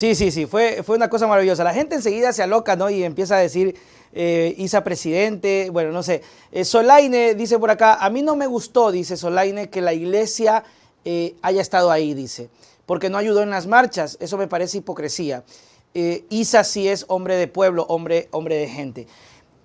Sí, sí, sí, fue una cosa maravillosa. La gente enseguida se aloca, ¿no? Y empieza a decir, Isa presidente, bueno, no sé. Solaine dice por acá, a mí no me gustó, dice Solaine, que la iglesia haya estado ahí, dice, porque no ayudó en las marchas, eso me parece hipocresía. Isa sí es hombre de pueblo, hombre de gente.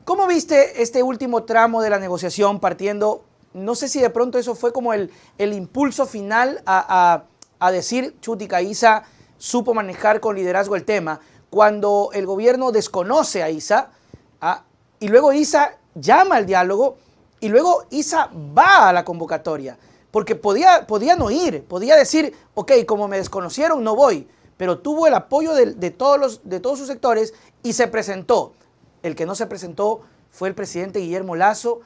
¿Cómo viste este último tramo de la negociación partiendo? No sé si de pronto eso fue como el impulso final a decir, chutica, Isa supo manejar con liderazgo el tema, cuando el gobierno desconoce a Isa, y luego Isa llama al diálogo, y luego Isa va a la convocatoria, porque podía no ir, podía decir, ok, como me desconocieron, no voy, pero tuvo el apoyo de todos sus sectores y se presentó. El que no se presentó fue el presidente Guillermo Lasso,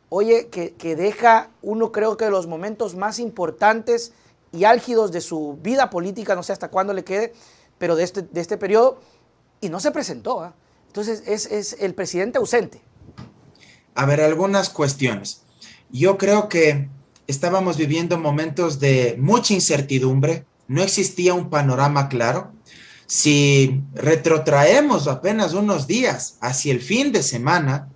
oye, que deja uno, creo que de los momentos más importantes y álgidos de su vida política, no sé hasta cuándo le quede, pero de este periodo, y no se presentó. Entonces es el presidente ausente. A ver, algunas cuestiones. Yo creo que estábamos viviendo momentos de mucha incertidumbre, no existía un panorama claro. Si retrotraemos apenas unos días hacia el fin de semana,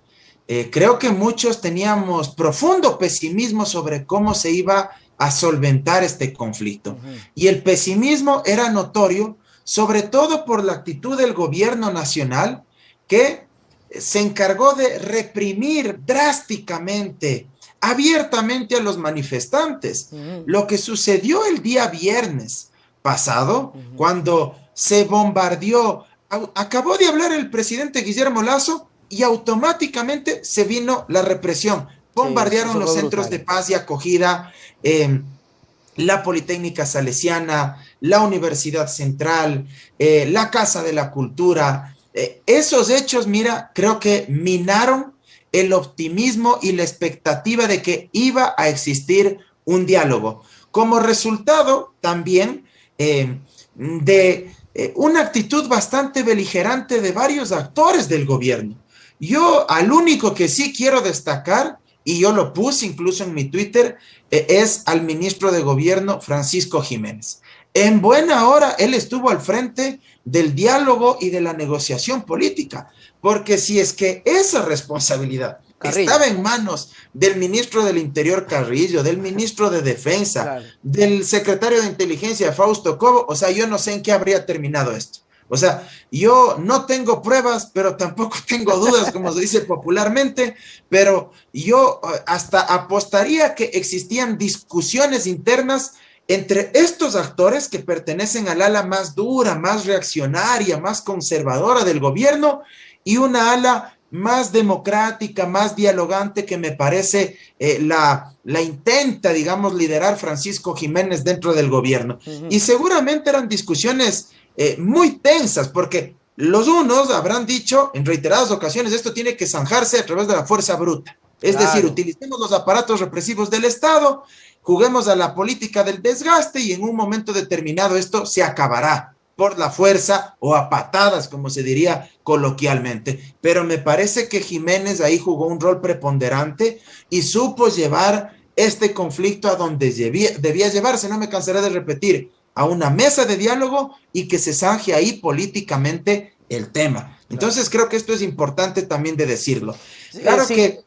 creo que muchos teníamos profundo pesimismo sobre cómo se iba a solventar este conflicto. Y el pesimismo era notorio, sobre todo por la actitud del gobierno nacional, que se encargó de reprimir drásticamente, abiertamente a los manifestantes. Lo que sucedió el día viernes pasado, cuando se bombardeó, acabó de hablar el presidente Guillermo Lasso y automáticamente se vino la represión. Sí, Bombardearon eso los fue centros brutal. de paz y acogida, la Politécnica Salesiana, la Universidad Central, la Casa de la Cultura. Esos hechos, mira, creo que minaron el optimismo y la expectativa de que iba a existir un diálogo. Como resultado también de una actitud bastante beligerante de varios actores del gobierno. Yo al único que sí quiero destacar, y yo lo puse incluso en mi Twitter, es al ministro de Gobierno Francisco Jiménez. En buena hora él estuvo al frente del diálogo y de la negociación política, porque si es que esa responsabilidad Carrillo. estaba en manos del ministro del Interior Carrillo, del ministro de Defensa, Claro. del secretario de Inteligencia Fausto Cobo, o sea, yo no sé en qué habría terminado esto. O sea, yo no tengo pruebas, pero tampoco tengo dudas, como se dice popularmente, pero yo hasta apostaría que existían discusiones internas entre estos actores que pertenecen al ala más dura, más reaccionaria, más conservadora del gobierno y una ala más democrática, más dialogante que me parece la intenta, digamos, liderar Francisco Jiménez dentro del gobierno. Y seguramente eran discusiones muy tensas, porque los unos habrán dicho en reiteradas ocasiones, esto tiene que zanjarse a través de la fuerza bruta. Es decir, Claro. utilicemos los aparatos represivos del Estado, juguemos a la política del desgaste y en un momento determinado esto se acabará por la fuerza o a patadas, como se diría coloquialmente. Pero me parece que Jiménez ahí jugó un rol preponderante y supo llevar este conflicto a donde debía llevarse, no me cansaré de repetir, a una mesa de diálogo y que se zanje ahí políticamente el tema. Claro. Entonces creo que esto es importante también de decirlo. Sí, Claro sí, que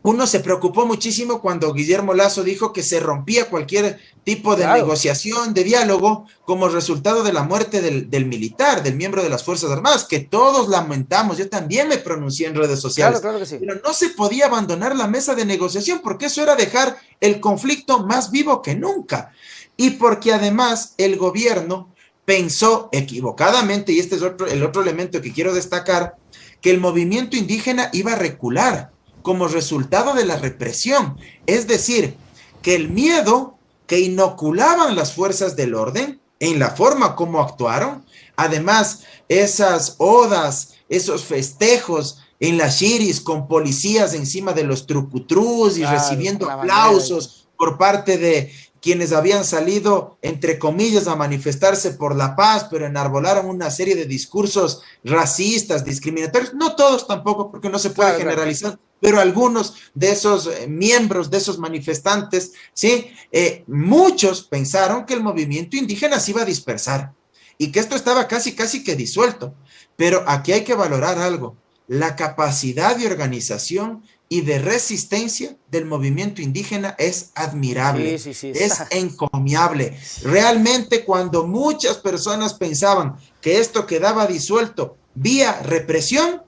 uno se preocupó muchísimo cuando Guillermo Lasso dijo que se rompía cualquier tipo de claro. negociación, de diálogo, como resultado de la muerte del militar, del miembro de las Fuerzas Armadas, que todos lamentamos. Yo también me pronuncié en redes Claro, sociales, claro que sí. pero no se podía abandonar la mesa de negociación porque eso era dejar el conflicto más vivo que nunca. Y porque además el gobierno pensó equivocadamente, y este es el otro elemento que quiero destacar, que el movimiento indígena iba a recular como resultado de la represión. Es decir, que el miedo que inoculaban las fuerzas del orden en la forma como actuaron, además esas odas, esos festejos en las shiris con policías encima de los trucutrús y Claro, con recibiendo la bandera y todo. aplausos por parte de quienes habían salido, entre comillas, a manifestarse por la paz, pero enarbolaron una serie de discursos racistas, discriminatorios, no todos tampoco, porque no se puede Claro, claro. generalizar, pero algunos de esos miembros, de esos manifestantes, ¿sí? Muchos pensaron que el movimiento indígena se iba a dispersar y que esto estaba casi que disuelto. Pero aquí hay que valorar algo, la capacidad de organización y de resistencia del movimiento indígena es admirable, Sí, sí, sí. es encomiable. Realmente cuando muchas personas pensaban que esto quedaba disuelto vía represión,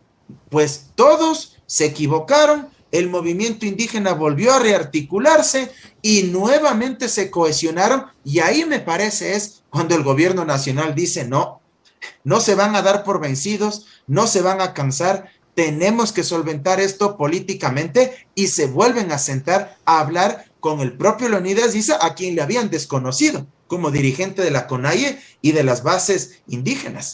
pues todos se equivocaron, el movimiento indígena volvió a rearticularse y nuevamente se cohesionaron, y ahí me parece es cuando el gobierno nacional dice no, no se van a dar por vencidos, no se van a cansar, tenemos que solventar esto políticamente, y se vuelven a sentar a hablar con el propio Leonidas Issa, a quien le habían desconocido como dirigente de la CONAIE y de las bases indígenas.